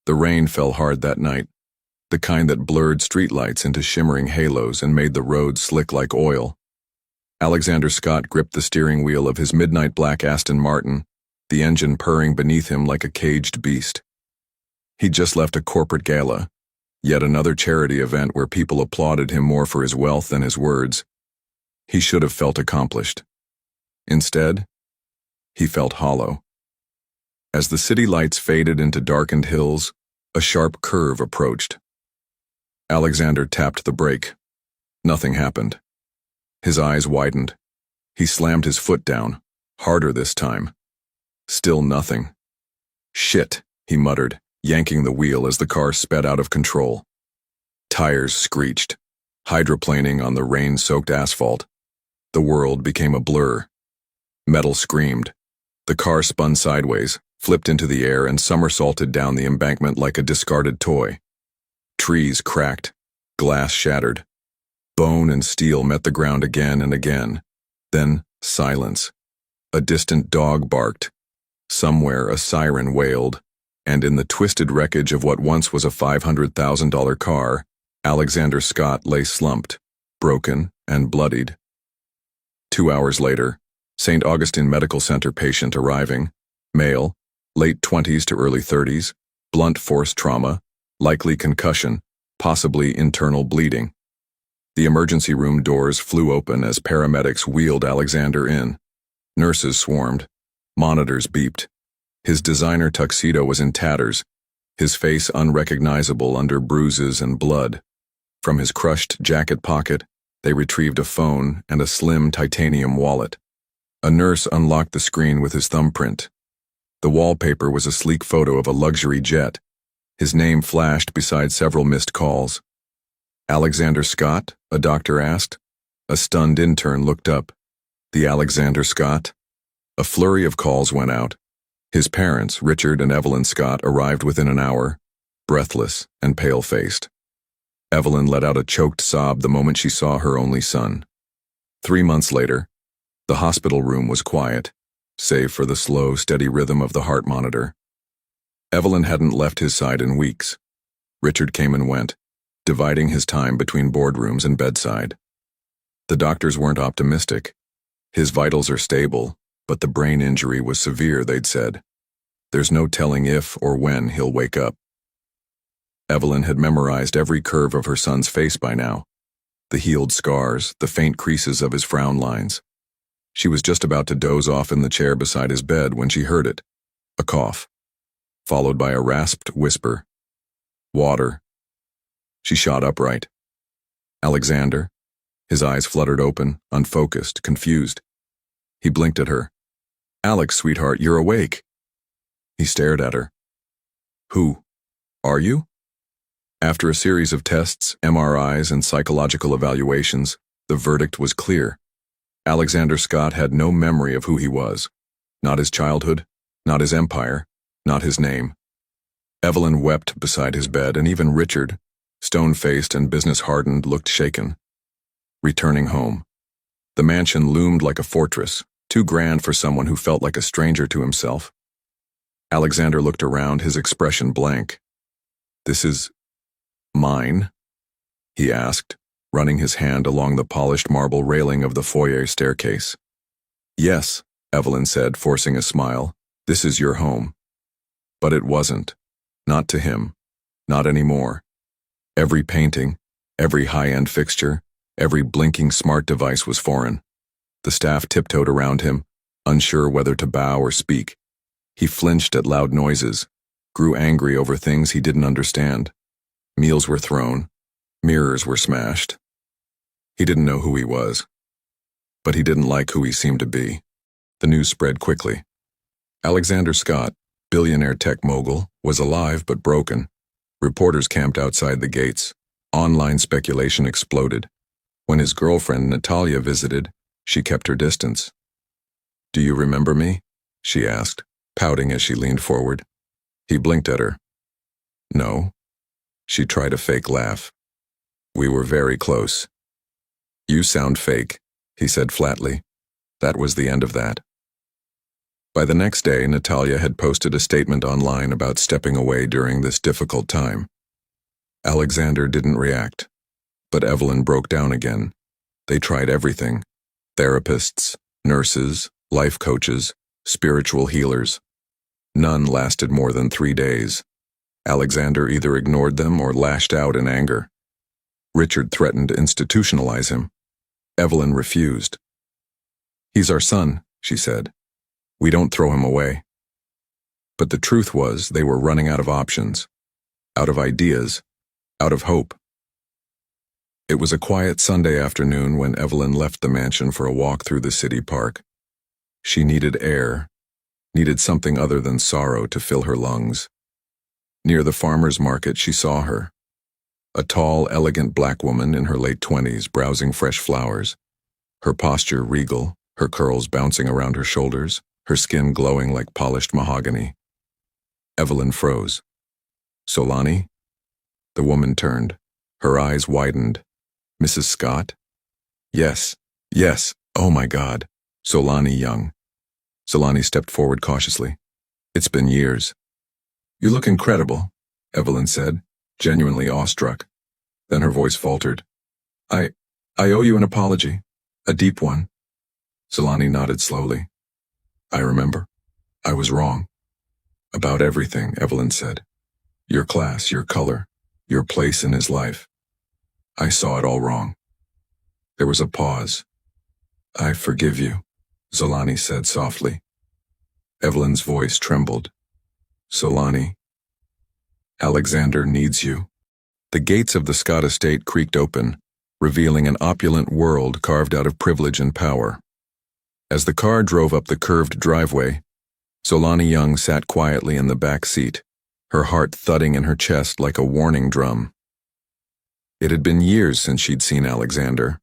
The rain fell hard that night, the kind that blurred streetlights into shimmering halos and made the road slick like oil. Alexander Scott gripped the steering wheel of his midnight black Aston Martin, the engine purring beneath him like a caged beast. He'd just left a corporate gala, yet another charity event where people applauded him more for his wealth than his words. He should have felt accomplished. Instead, he felt hollow. As the city lights faded into darkened hills, a sharp curve approached. Alexander tapped the brake. Nothing happened. His eyes widened. He slammed his foot down, harder this time. Still nothing. "Shit," he muttered, yanking the wheel as the car sped out of control. Tires screeched, hydroplaning on the rain-soaked asphalt. The world became a blur. Metal screamed. The car spun sideways, flipped into the air, and somersaulted down the embankment like a discarded toy. Trees cracked, glass shattered. Bone and steel met the ground again and again. Then silence. A distant dog barked. Somewhere a siren wailed, and in the twisted wreckage of what once was a $500,000 car, Alexander Scott lay slumped, broken and bloodied. 2 hours later, St. Augustine Medical Center patient arriving, male, late 20s to early 30s, blunt force trauma, likely concussion, possibly internal bleeding. The emergency room doors flew open as paramedics wheeled Alexander in. Nurses swarmed. Monitors beeped. His designer tuxedo was in tatters, his face unrecognizable under bruises and blood. From his crushed jacket pocket, they retrieved a phone and a slim titanium wallet. A nurse unlocked the screen with his thumbprint. The wallpaper was a sleek photo of a luxury jet. His name flashed beside several missed calls. "Alexander Scott?" a doctor asked. A stunned intern looked up. "The Alexander Scott?" A flurry of calls went out. His parents, Richard and Evelyn Scott, arrived within an hour, breathless and pale-faced. Evelyn let out a choked sob the moment she saw her only son. 3 months later, the hospital room was quiet, save for the slow, steady rhythm of the heart monitor. Evelyn hadn't left his side in weeks. Richard came and went, dividing his time between boardrooms and bedside. The doctors weren't optimistic. "His vitals are stable, but the brain injury was severe," they'd said. "There's no telling if or when he'll wake up." Evelyn had memorized every curve of her son's face by now, the healed scars, the faint creases of his frown lines. She was just about to doze off in the chair beside his bed when she heard it, a cough, followed by a rasped whisper, "Water." She shot upright. "Alexander?" His eyes fluttered open, unfocused, confused. He blinked at her. "Alex, sweetheart, you're awake." He stared at her. "Who are you?" After a series of tests, MRIs, and psychological evaluations, the verdict was clear. Alexander Scott had no memory of who he was. Not his childhood, not his empire, not his name. Evelyn wept beside his bed, and even Richard, stone-faced and business-hardened, looked shaken. Returning home. The mansion loomed like a fortress, too grand for someone who felt like a stranger to himself. Alexander looked around, his expression blank. "This is mine?" he asked, running his hand along the polished marble railing of the foyer staircase. "Yes," Evelyn said, forcing a smile. "This is your home." But it wasn't. Not to him. Not anymore. Every painting, every high-end fixture, every blinking smart device was foreign. The staff tiptoed around him, unsure whether to bow or speak. He flinched at loud noises, grew angry over things he didn't understand. Meals were thrown. Mirrors were smashed. He didn't know who he was. But he didn't like who he seemed to be. The news spread quickly. Alexander Scott, billionaire tech mogul, was alive but broken. Reporters camped outside the gates. Online speculation exploded. When his girlfriend Natalia visited, she kept her distance. "Do you remember me?" she asked, pouting as she leaned forward. He blinked at her. "No." She tried a fake laugh. "We were very close." "You sound fake," he said flatly. That was the end of that. By the next day, Natalia had posted a statement online about stepping away during this difficult time. Alexander didn't react, but Evelyn broke down again. They tried everything: therapists, nurses, life coaches, spiritual healers. None lasted more than 3 days. Alexander either ignored them or lashed out in anger. Richard threatened to institutionalize him. Evelyn refused. "He's our son," she said. "We don't throw him away." But the truth was, they were running out of options, out of ideas, out of hope. It was a quiet Sunday afternoon when Evelyn left the mansion for a walk through the city park. She needed air, needed something other than sorrow to fill her lungs. Near the farmer's market, she saw her. A tall, elegant black woman in her late 20s, browsing fresh flowers. Her posture regal, her curls bouncing around her shoulders, her skin glowing like polished mahogany. Evelyn froze. "Xolani?" The woman turned. Her eyes widened. "Mrs. Scott?" Yes. Oh my God. Xolani Young." Xolani stepped forward cautiously. "It's been years." "You look incredible," Evelyn said, genuinely awestruck. Then her voice faltered. I owe you an apology. A deep one." Xolani nodded slowly. "I remember. I was wrong. About everything," Evelyn said. "Your class, your color, your place in his life. I saw it all wrong." There was a pause. "I forgive you," Xolani said softly. Evelyn's voice trembled. "Xolani, Alexander needs you." The gates of the Scott estate creaked open, revealing an opulent world carved out of privilege and power. As the car drove up the curved driveway, Xolani Young sat quietly in the back seat, her heart thudding in her chest like a warning drum. It had been years since she'd seen Alexander,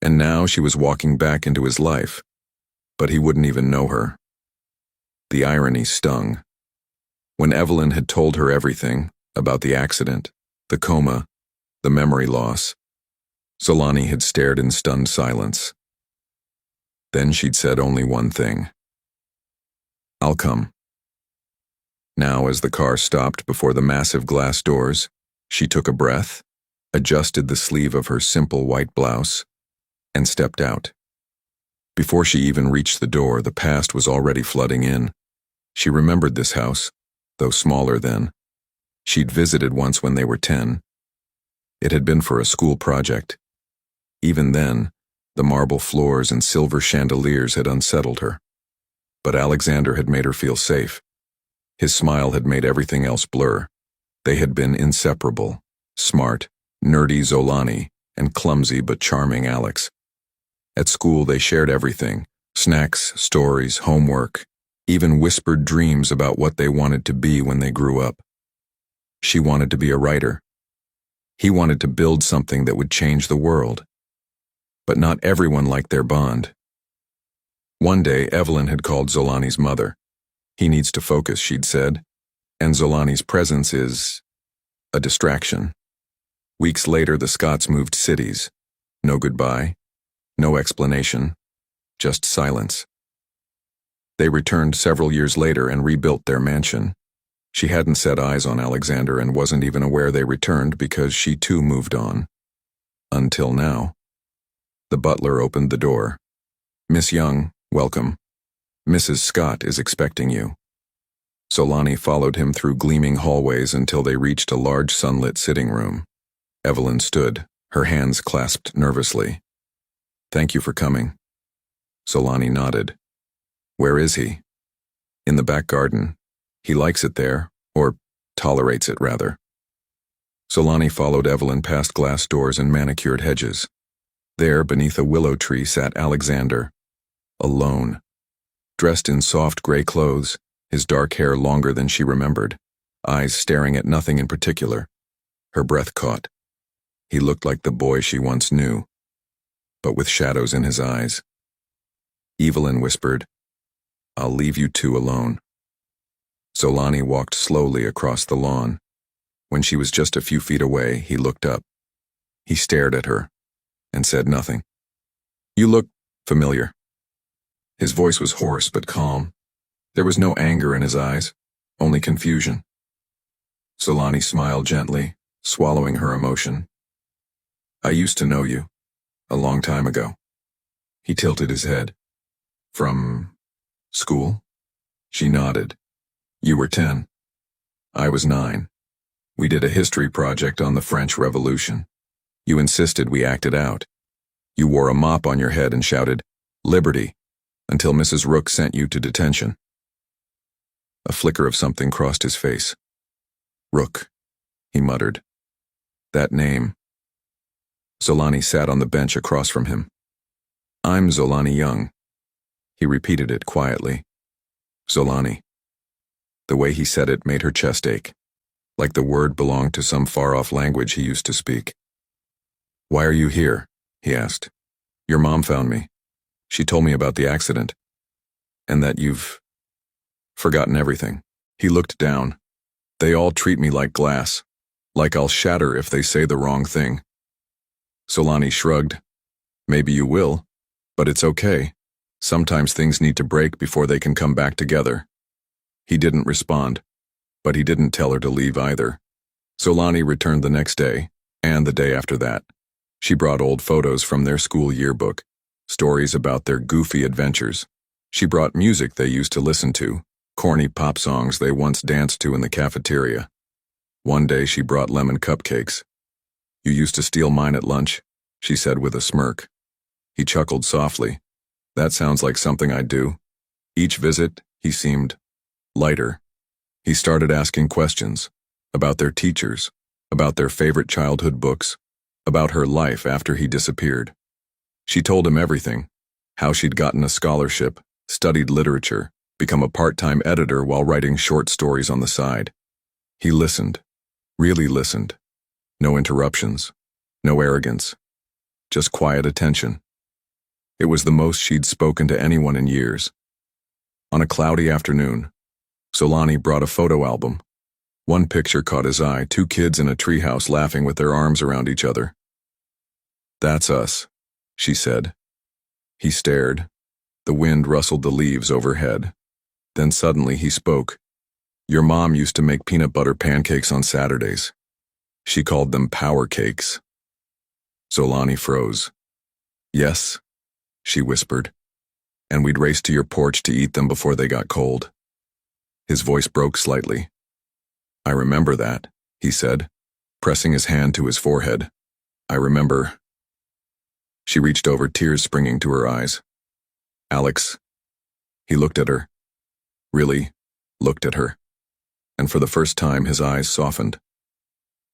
and now she was walking back into his life, but he wouldn't even know her. The irony stung. When Evelyn had told her everything about the accident, the coma, the memory loss, Xolani had stared in stunned silence. Then she'd said only one thing: "I'll come." Now, as the car stopped before the massive glass doors, she took a breath, adjusted the sleeve of her simple white blouse, and stepped out. Before she even reached the door, the past was already flooding in. She remembered this house, though smaller then. She'd visited once when they were 10. It had been for a school project. Even then, the marble floors and silver chandeliers had unsettled her. But Alexander had made her feel safe. His smile had made everything else blur. They had been inseparable: smart, nerdy Xolani, and clumsy but charming Alex. At school, they shared everything: snacks, stories, homework, even whispered dreams about what they wanted to be when they grew up. She wanted to be a writer. He wanted to build something that would change the world. But not everyone liked their bond. One day, Evelyn had called Xolani's mother. "He needs to focus," she'd said, "and Xolani's presence is a distraction." Weeks later, the Scotts moved cities. No goodbye, no explanation, just silence. They returned several years later and rebuilt their mansion. She hadn't set eyes on Alexander and wasn't even aware they returned because she too moved on. Until now. The butler opened the door. "Miss Young, welcome. Mrs. Scott is expecting you." Xolani followed him through gleaming hallways until they reached a large sunlit sitting room. Evelyn stood, her hands clasped nervously. "Thank you for coming." Xolani nodded. "Where is he?" "In the back garden. He likes it there, or tolerates it, rather." Xolani followed Evelyn past glass doors and manicured hedges. There, beneath a willow tree, sat Alexander, alone. Dressed in soft gray clothes, his dark hair longer than she remembered, eyes staring at nothing in particular. Her breath caught. He looked like the boy she once knew, but with shadows in his eyes. Evelyn whispered, "I'll leave you two alone." Xolani walked slowly across the lawn. When she was just a few feet away, he looked up. He stared at her and said nothing. "You look familiar." His voice was hoarse but calm. There was no anger in his eyes, only confusion. Xolani smiled gently, swallowing her emotion. I used to know you, a long time ago. He tilted his head. From school? She nodded. You were 10. I was 9. We did a history project on the French Revolution. You insisted we act it out. You wore a mop on your head and shouted, Liberty, until Mrs. Rook sent you to detention. A flicker of something crossed his face. Rook, he muttered. That name. Xolani sat on the bench across from him. I'm Xolani Young. He repeated it quietly. Xolani. The way he said it made her chest ache, like the word belonged to some far-off language he used to speak. Why are you here? He asked. Your mom found me. She told me about the accident. And that you've forgotten everything. He looked down. They all treat me like glass, like I'll shatter if they say the wrong thing. Xolani shrugged. Maybe you will, but it's okay. Sometimes things need to break before they can come back together. He didn't respond, but he didn't tell her to leave either. Xolani returned the next day, and the day after that. She brought old photos from their school yearbook, stories about their goofy adventures. She brought music they used to listen to, corny pop songs they once danced to in the cafeteria. One day she brought lemon cupcakes. You used to steal mine at lunch, she said with a smirk. He chuckled softly. That sounds like something I'd do. Each visit, he seemed lighter. He started asking questions about their teachers, about their favorite childhood books, about her life after he disappeared. She told him everything, how she'd gotten a scholarship, studied literature, become a part-time editor while writing short stories on the side. He listened, really listened. No interruptions, no arrogance, just quiet attention. It was the most she'd spoken to anyone in years. On a cloudy afternoon, Xolani brought a photo album. One picture caught his eye, 2 kids in a treehouse laughing with their arms around each other. That's us, she said. He stared. The wind rustled the leaves overhead. Then suddenly he spoke. Your mom used to make peanut butter pancakes on Saturdays. She called them power cakes. Xolani froze. Yes, she whispered, and we'd race to your porch to eat them before they got cold. His voice broke slightly. I remember that, he said, pressing his hand to his forehead. I remember. She reached over, tears springing to her eyes. Alex. He looked at her. Really looked at her. And for the first time his eyes softened.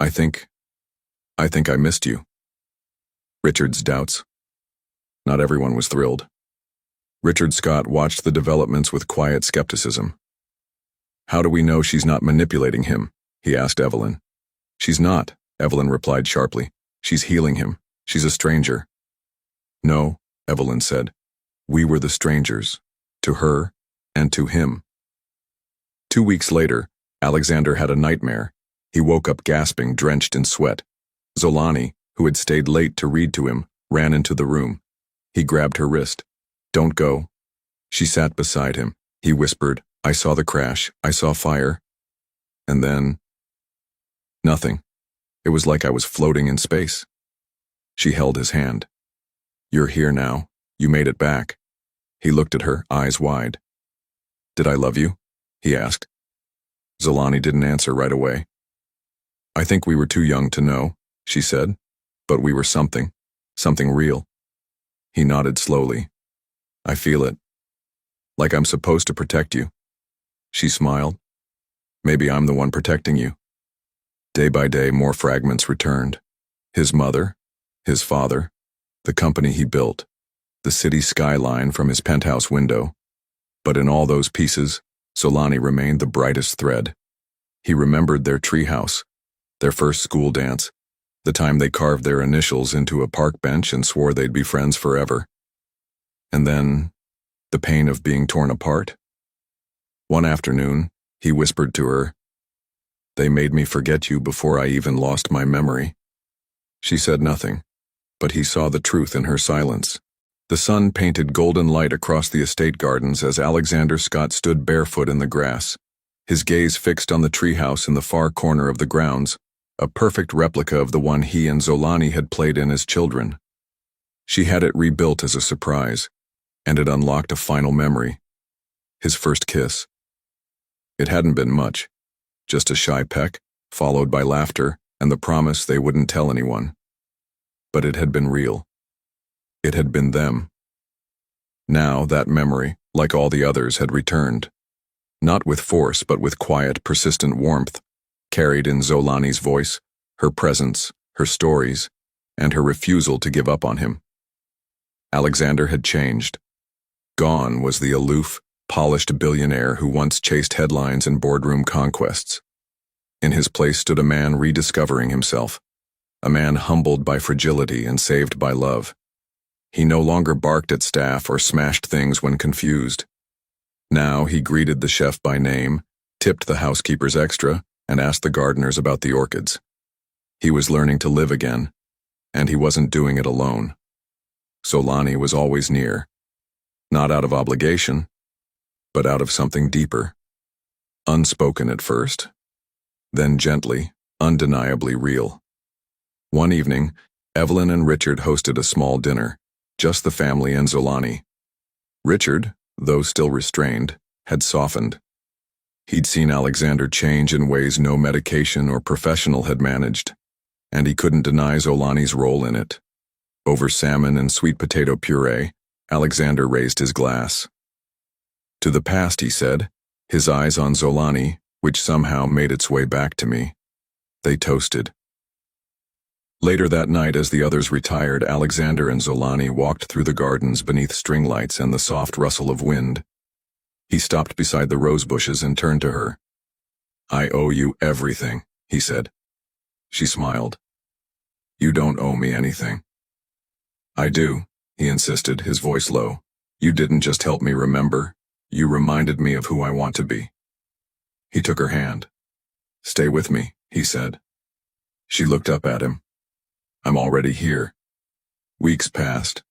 I think I missed you. Richard's doubts. Not everyone was thrilled. Richard Scott watched the developments with quiet skepticism. How do we know she's not manipulating him? He asked Evelyn. She's not, Evelyn replied sharply. She's healing him. She's a stranger. No, Evelyn said. We were the strangers. To her and to him. 2 weeks later, Alexander had a nightmare. He woke up gasping, drenched in sweat. Xolani, who had stayed late to read to him, ran into the room. He grabbed her wrist. Don't go. She sat beside him. He whispered, I saw the crash. I saw fire. And then... nothing. It was like I was floating in space. She held his hand. You're here now. You made it back. He looked at her, eyes wide. Did I love you? He asked. Xolani didn't answer right away. I think we were too young to know, she said, but we were something real. He nodded slowly. I feel it. Like I'm supposed to protect you. She smiled. Maybe I'm the one protecting you. Day by day, more fragments returned. His mother, his father, the company he built, the city skyline from his penthouse window. But in all those pieces, Xolani remained the brightest thread. He remembered their treehouse, their first school dance, the time they carved their initials into a park bench and swore they'd be friends forever. And then, the pain of being torn apart. One afternoon, he whispered to her, They made me forget you before I even lost my memory. She said nothing, but he saw the truth in her silence. The sun painted golden light across the estate gardens as Alexander Scott stood barefoot in the grass, his gaze fixed on the treehouse in the far corner of the grounds, a perfect replica of the one he and Xolani had played in as children. She had it rebuilt as a surprise, and it unlocked a final memory: his first kiss. It hadn't been much, just a shy peck, followed by laughter and the promise they wouldn't tell anyone. But it had been real. It had been them. Now that memory, like all the others, had returned. Not with force, but with quiet, persistent warmth, carried in Xolani's voice, her presence, her stories, and her refusal to give up on him. Alexander had changed. Gone was the aloof, polished billionaire who once chased headlines and boardroom conquests. In his place stood a man rediscovering himself, a man humbled by fragility and saved by love. He no longer barked at staff or smashed things when confused. Now he greeted the chef by name, tipped the housekeepers extra, and asked the gardeners about the orchids. He was learning to live again, and he wasn't doing it alone. Xolani was always near, not out of obligation, but out of something deeper. Unspoken at first, then gently, undeniably real. One evening, Evelyn and Richard hosted a small dinner, just the family and Xolani. Richard, though still restrained, had softened. He'd seen Alexander change in ways no medication or professional had managed, and he couldn't deny Xolani's role in it. Over salmon and sweet potato puree, Alexander raised his glass. To the past, he said, his eyes on Xolani, which somehow made its way back to me. They toasted. Later that night, as the others retired, Alexander and Xolani walked through the gardens beneath string lights and the soft rustle of wind. He stopped beside the rose bushes and turned to her. "I owe you everything," he said. She smiled. "You don't owe me anything." "I do," he insisted, his voice low. "You didn't just help me remember, you reminded me of who I want to be." He took her hand. "Stay with me," he said. She looked up at him. "I'm already here." Weeks passed.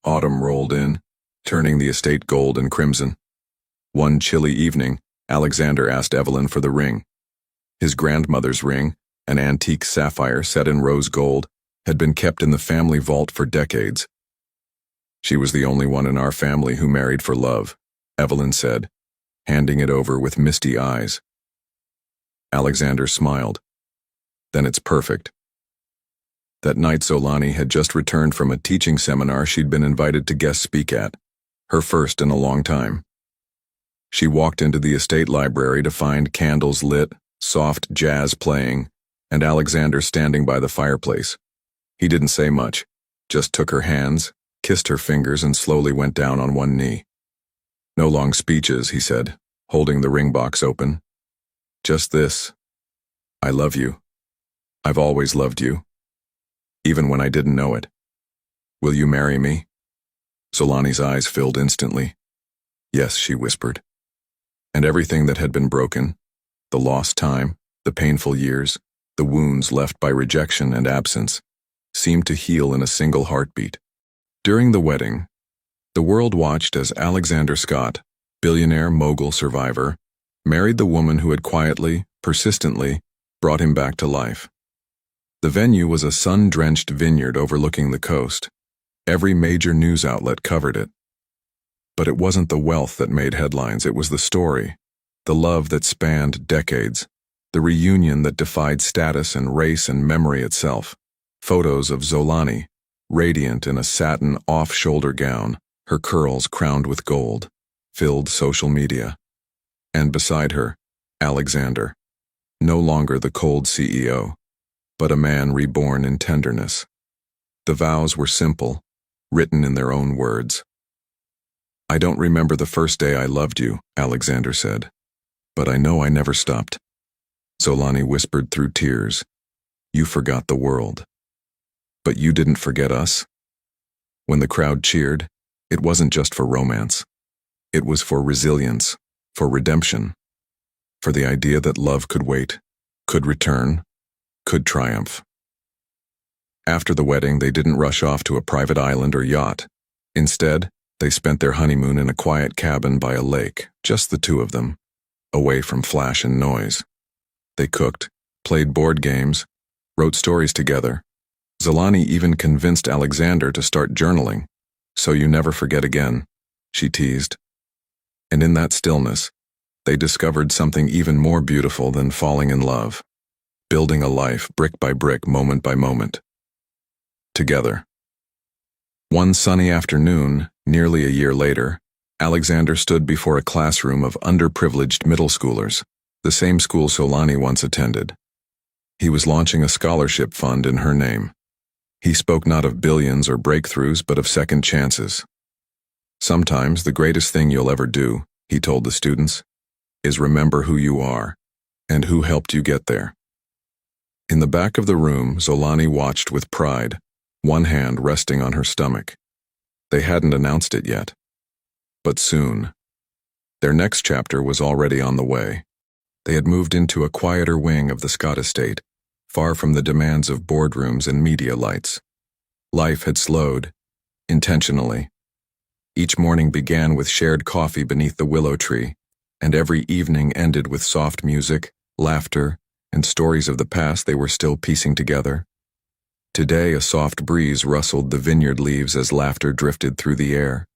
Autumn rolled in, turning the estate gold and crimson. One chilly evening, Alexander asked Evelyn for the ring. His grandmother's ring, an antique sapphire set in rose gold, had been kept in the family vault for decades. "She was the only one in our family who married for love," Evelyn said, handing it over with misty eyes. Alexander smiled. "Then it's perfect." That night, Xolani had just returned from a teaching seminar she'd been invited to guest speak at, her first in a long time. She walked into the estate library to find candles lit, soft jazz playing, and Alexander standing by the fireplace. He didn't say much, just took her hands, kissed her fingers, and slowly went down on one knee. "No long speeches," he said, holding the ring box open. "Just this. I love you. I've always loved you, even when I didn't know it. Will you marry me?" Xolani's eyes filled instantly. "Yes," she whispered. And everything that had been broken, the lost time, the painful years, the wounds left by rejection and absence, seemed to heal in a single heartbeat. During the wedding, the world watched as Alexander Scott, billionaire mogul survivor, married the woman who had quietly, persistently, brought him back to life. The venue was a sun-drenched vineyard overlooking the coast. Every major news outlet covered it. But it wasn't the wealth that made headlines, it was the story, the love that spanned decades, the reunion that defied status and race and memory itself. Photos of Xolani, radiant in a satin off-shoulder gown, her curls crowned with gold, filled social media. And beside her, Alexander, no longer the cold CEO, but a man reborn in tenderness. The vows were simple, written in their own words. "I don't remember the first day I loved you," Alexander said, "but I know I never stopped." Xolani whispered through tears, "You forgot the world. But you didn't forget us." When the crowd cheered, it wasn't just for romance. It was for resilience, for redemption, for the idea that love could wait, could return, could triumph. After the wedding, they didn't rush off to a private island or yacht. Instead, they spent their honeymoon in a quiet cabin by a lake, just the two of them, away from flash and noise. They cooked, played board games, wrote stories together. Xolani even convinced Alexander to start journaling. "So you never forget again," she teased. And in that stillness, they discovered something even more beautiful than falling in love, building a life brick by brick, moment by moment. Together. One sunny afternoon, nearly a year later, Alexander stood before a classroom of underprivileged middle schoolers, the same school Xolani once attended. He was launching a scholarship fund in her name. He spoke not of billions or breakthroughs, but of second chances. "Sometimes the greatest thing you'll ever do," he told the students, "is remember who you are and who helped you get there." In the back of the room, Xolani watched with pride, one hand resting on her stomach. They hadn't announced it yet. But soon. Their next chapter was already on the way. They had moved into a quieter wing of the Scott estate, far from the demands of boardrooms and media lights. Life had slowed, intentionally. Each morning began with shared coffee beneath the willow tree, and every evening ended with soft music, laughter, and stories of the past they were still piecing together. Today, a soft breeze rustled the vineyard leaves as laughter drifted through the air.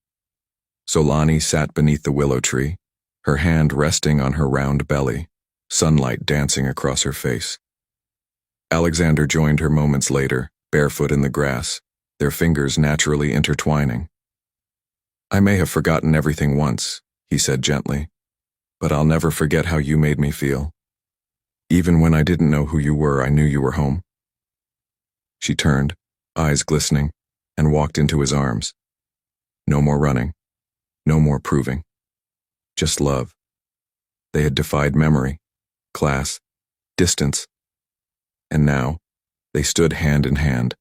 Xolani sat beneath the willow tree, her hand resting on her round belly, sunlight dancing across her face. Alexander joined her moments later, barefoot in the grass, their fingers naturally intertwining. "I may have forgotten everything once," he said gently, "but I'll never forget how you made me feel. Even when I didn't know who you were, I knew you were home." She turned, eyes glistening, and walked into his arms. No more running, no more proving. Just love. They had defied memory, class, distance. And now, they stood hand in hand,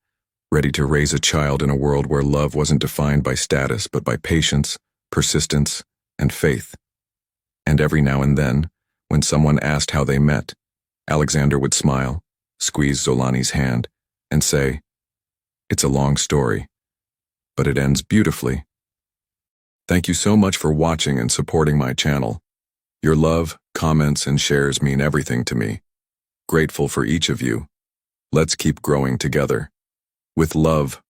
ready to raise a child in a world where love wasn't defined by status but by patience, persistence, and faith. And every now and then, when someone asked how they met, Alexander would smile, squeeze Xolani's hand, and say, "It's a long story, but it ends beautifully." Thank you so much for watching and supporting my channel. Your love, comments, and shares mean everything to me. Grateful for each of you. Let's keep growing together. With love,